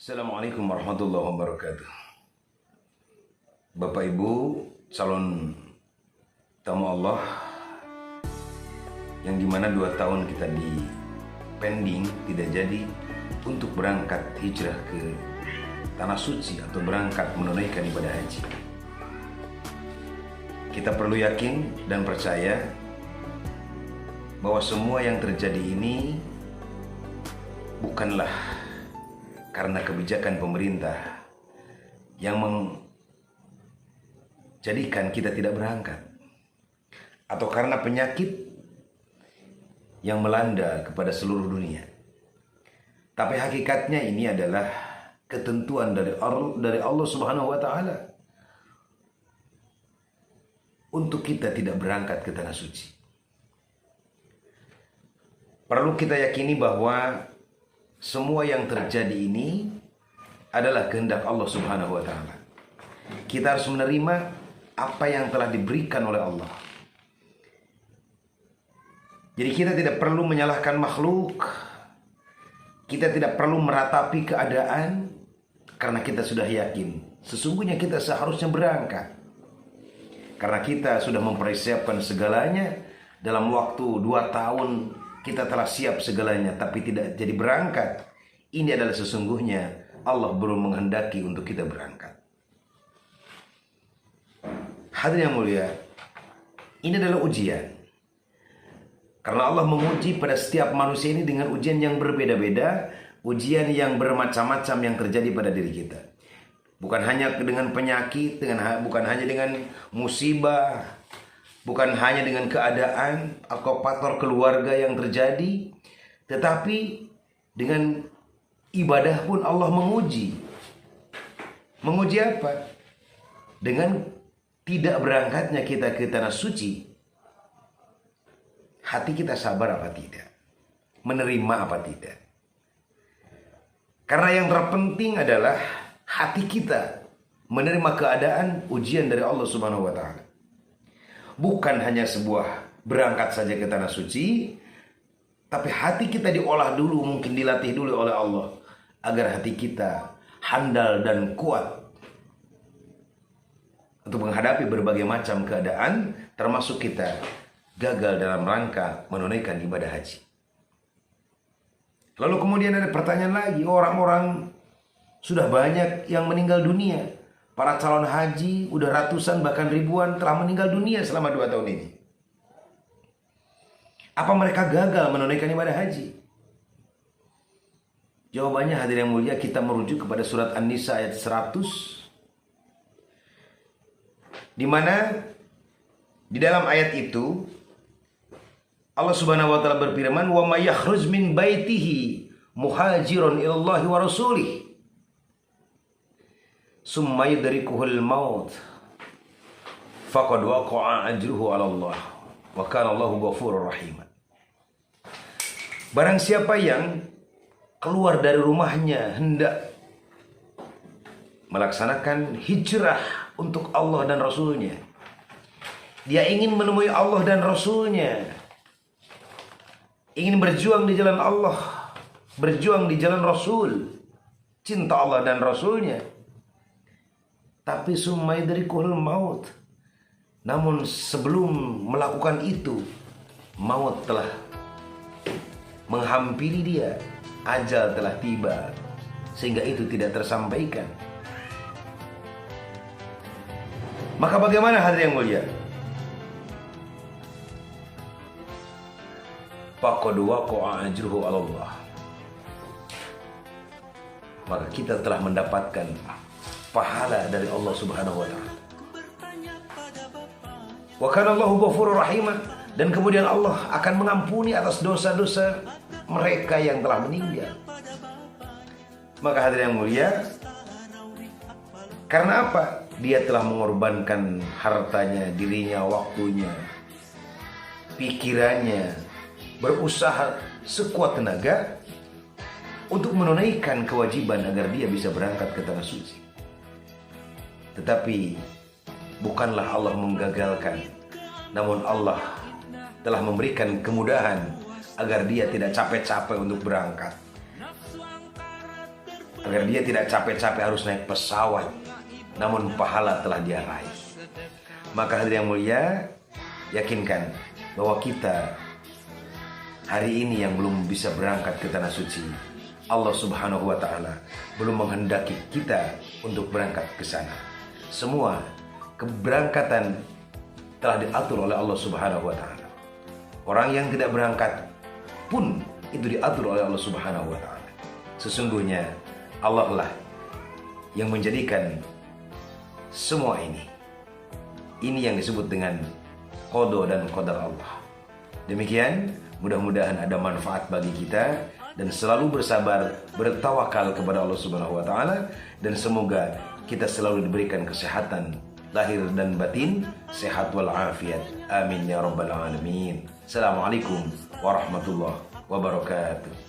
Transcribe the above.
Assalamualaikum warahmatullahi wabarakatuh. Bapak Ibu calon tamu Allah yang dimana 2 tahun kita di pending tidak jadi untuk berangkat hijrah ke Tanah Suci atau berangkat menunaikan ibadah haji. Kita perlu yakin dan percaya bahwa semua yang terjadi ini bukanlah karena kebijakan pemerintah yang menjadikan kita tidak berangkat, atau karena penyakit yang melanda kepada seluruh dunia. Tapi hakikatnya ini adalah ketentuan dari Allah Subhanahu wa taala untuk kita tidak berangkat ke Tanah Suci. Perlu kita yakini bahwa semua yang terjadi ini adalah kehendak Allah Subhanahu wa taala. Kita harus menerima apa yang telah diberikan oleh Allah. Jadi kita tidak perlu menyalahkan makhluk. Kita tidak perlu meratapi keadaan karena kita sudah yakin sesungguhnya kita seharusnya berangkat. Karena kita sudah mempersiapkan segalanya dalam waktu 2 tahun. Kita telah siap segalanya tapi tidak jadi berangkat. Ini adalah sesungguhnya Allah belum menghendaki untuk kita berangkat. Hadirin yang mulia, ini adalah ujian. Karena Allah menguji pada setiap manusia ini dengan ujian yang berbeda-beda, ujian yang bermacam-macam yang terjadi pada diri kita. Bukan hanya dengan penyakit, bukan hanya dengan musibah, bukan hanya dengan keadaan atau faktor keluarga yang terjadi, tetapi dengan ibadah pun Allah menguji. Menguji apa? Dengan tidak berangkatnya kita ke Tanah Suci, hati kita sabar apa tidak? Menerima apa tidak? Karena yang terpenting adalah hati kita menerima keadaan ujian dari Allah Subhanahu wa taala. Bukan hanya sebuah berangkat saja ke Tanah Suci, tapi hati kita diolah dulu, mungkin dilatih dulu oleh Allah agar hati kita handal dan kuat untuk menghadapi berbagai macam keadaan, termasuk kita gagal dalam rangka menunaikan ibadah haji. Lalu kemudian ada pertanyaan lagi, orang-orang sudah banyak yang meninggal dunia. Para calon haji udah ratusan bahkan ribuan telah meninggal dunia selama 2 tahun ini. Apa mereka gagal menunaikan ibadah haji? Jawabannya hadirin yang mulia, kita merujuk kepada surat An-Nisa ayat 100, di mana di dalam ayat itu Allah Subhanahu wa taala berfirman, "Wa may yakhruj min baitihi muhajiron ilallahi wa rasulih summa yudrikuhul maut faqad waqa'a ajruhu 'ala Allah wa kana Allahu ghafurur rahim." Barang siapa yang keluar dari rumahnya hendak melaksanakan hijrah untuk Allah dan Rasulnya, dia ingin menemui Allah dan Rasulnya, ingin berjuang di jalan Allah, berjuang di jalan Rasul, cinta Allah dan Rasulnya, tapi summa yudrikuhul maut, namun sebelum melakukan itu maut telah menghampiri dia, ajal telah tiba, sehingga itu tidak tersampaikan. Maka bagaimana hadirin yang mulia? Faqad waqa'a ajruhu 'ala Allah. Maka kita telah mendapatkan pahala dari Allah Subhanahu wa taala. Wa kana Allahu ghafurur rahim, dan kemudian Allah akan mengampuni atas dosa-dosa mereka yang telah meninggal. Maka hadirin yang mulia, karena apa? Dia telah mengorbankan hartanya, dirinya, waktunya, pikirannya, berusaha sekuat tenaga untuk menunaikan kewajiban agar dia bisa berangkat ke Tanah Suci. Tetapi bukanlah Allah menggagalkan, namun Allah telah memberikan kemudahan agar dia tidak capek-capek untuk berangkat. agar dia tidak capek-capek harus naik pesawat, namun pahala telah dia raih. Maka hadirin yang mulia, yakinkan bahwa kita hari ini yang belum bisa berangkat ke tanah suci, Allah Subhanahu wa Ta'ala belum menghendaki kita untuk berangkat ke sana. Semua keberangkatan telah diatur oleh Allah Subhanahu wa Ta'ala. Orang yang tidak berangkat pun itu diatur oleh Allah Subhanahu wa Ta'ala. Sesungguhnya Allah lah yang menjadikan semua ini. Ini yang disebut dengan qada dan qadar Allah. Demikian, mudah-mudahan ada manfaat bagi kita dan selalu bersabar, bertawakal kepada Allah Subhanahu wa Ta'ala, dan semoga kita selalu diberikan kesehatan lahir dan batin, sehat walafiat. Amin ya rabbal alamin. Assalamualaikum warahmatullahi wabarakatuh.